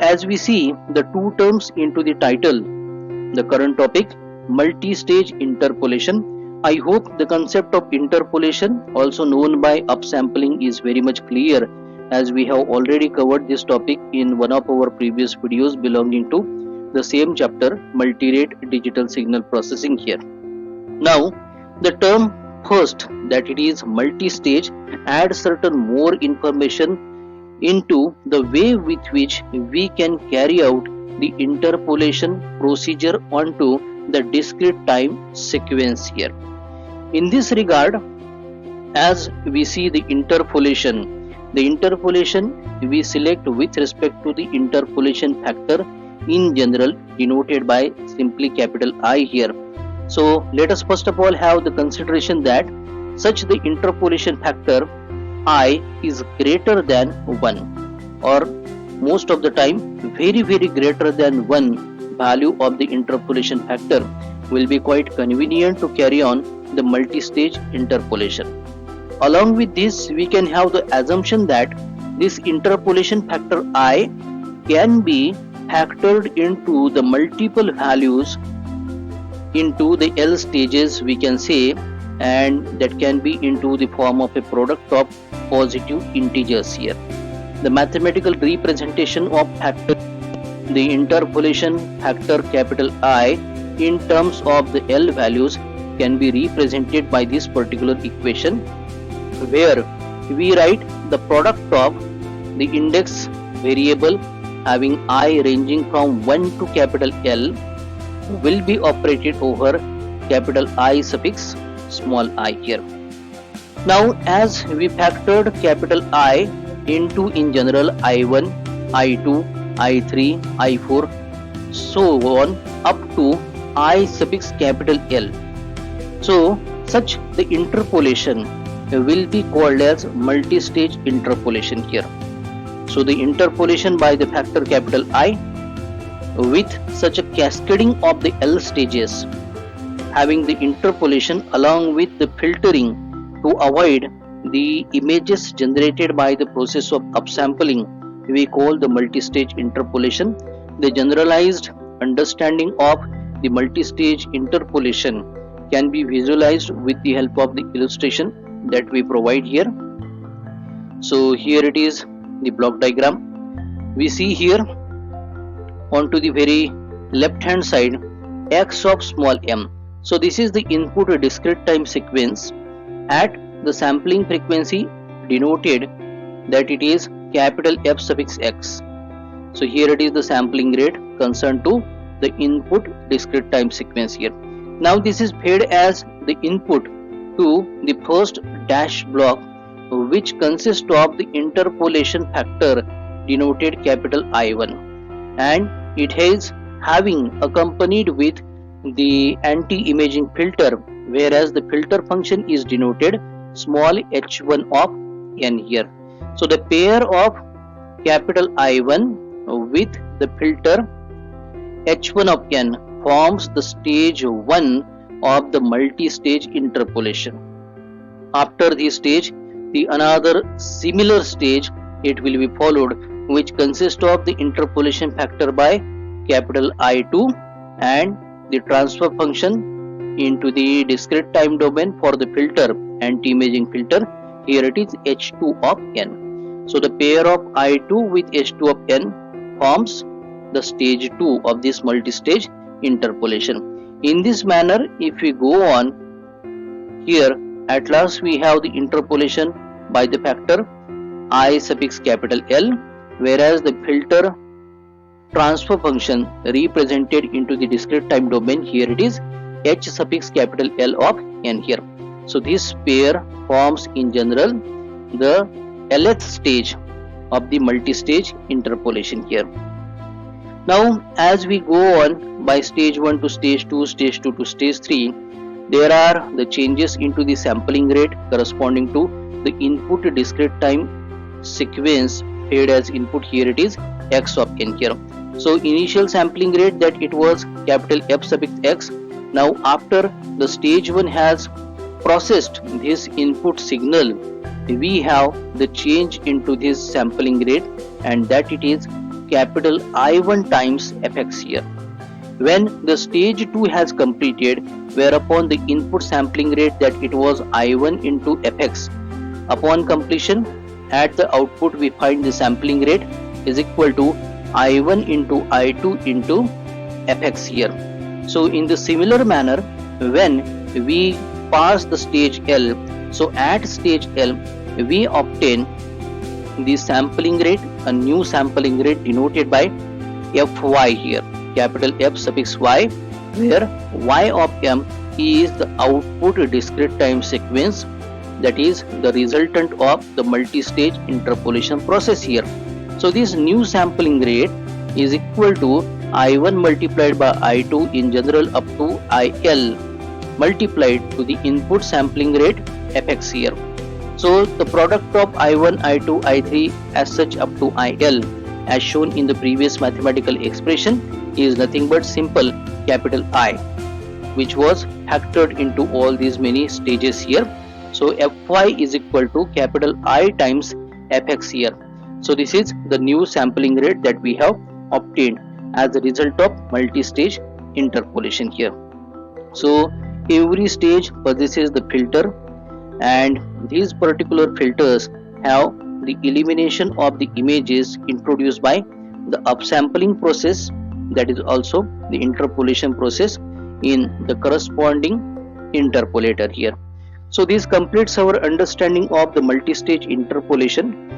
as we see the two terms into the title, the current topic, multi-stage interpolation. I hope the concept of interpolation, also known by upsampling, is very much clear, as we have already covered this topic in one of our previous videos belonging to the same chapter, multi-rate digital signal processing here. Now, the term first, that it is multi-stage, adds certain more information into the way with which we can carry out the interpolation procedure onto the discrete time sequence here. In this regard, as we see the interpolation we select with respect to the interpolation factor in general, denoted by simply capital I here. So let us first of all have the consideration that such the interpolation factor I is greater than 1, or most of the time very greater than 1 value of the interpolation factor will be quite convenient to carry on the multi-stage interpolation. Along with this, we can have the assumption that this interpolation factor I can be factored into the multiple values into the L stages, we can say, and that can be into the form of a product of positive integers here. The mathematical representation of factor, the interpolation factor capital I in terms of the L values, can be represented by this particular equation, where we write the product of the index variable having I ranging from 1 to capital L will be operated over capital I suffix small I here. Now, as we factored capital I into in general I1, I2, I3, I4, so on up to I suffix capital L. So such the interpolation will be called as multi-stage interpolation here. So the interpolation by the factor capital I with such a cascading of the L stages, having the interpolation along with the filtering to avoid the images generated by the process of upsampling, we call the multi-stage interpolation. The generalized understanding of the multi-stage interpolation can be visualized with the help of the illustration that we provide here. So here it is, the block diagram. We see here onto the very left hand side x of small m. So this is the input discrete time sequence at the sampling frequency, denoted that it is capital F suffix x. So here it is the sampling rate concerned to the input discrete time sequence here. Now this is fed as the input to the first dash block, which consists of the interpolation factor denoted capital I1, and it is having accompanied with the anti-imaging filter, whereas the filter function is denoted small h1 of n here. So the pair of capital I1 with the filter h1 of n forms the stage 1 of the multi-stage interpolation. After this stage, the another similar stage it will be followed, which consists of the interpolation factor by capital I2 and the transfer function into the discrete time domain for the filter, anti-imaging filter. Here it is h2 of n. So the pair of I2 with h2 of n forms the stage 2 of this multi-stage interpolation. In this manner, if we go on, here at last we have the interpolation by the factor I suffix capital L, whereas the filter transfer function represented into the discrete time domain, here it is h suffix capital L of n here. So this pair forms in general the Lth stage of the multi-stage interpolation here. Now as we go on by stage 1 to stage 2, stage 2 to stage 3, there are the changes into the sampling rate corresponding to the input discrete time sequence fed as input. Here it is x of n here. So initial sampling rate that it was capital F suffix x. Now after the stage 1 has processed this input signal, we have the change into this sampling rate, and that it is capital I1 times fx here. When the stage 2 has completed, whereupon the input sampling rate that it was I1 into fx, upon completion at the output we find the sampling rate is equal to I1 into I2 into fx here. So in the similar manner, when we pass the stage L, so at stage L we obtain the sampling rate, a new sampling rate denoted by fy here, capital F suffix y, where y of m is the output discrete time sequence, that is the resultant of the multi-stage interpolation process here. So this new sampling rate is equal to I1 multiplied by I2 in general up to IL multiplied to the input sampling rate fx here. So the product of I1, I2, I3 as such up to IL as shown in the previous mathematical expression is nothing but simple capital I, which was factored into all these many stages here. So fy is equal to capital I times fx here. So this is the new sampling rate that we have obtained as a result of multi-stage interpolation here. So every stage possesses the filter, and these particular filters have the elimination of the images introduced by the upsampling process, that is also the interpolation process in the corresponding interpolator here. So this completes our understanding of the multi-stage interpolation.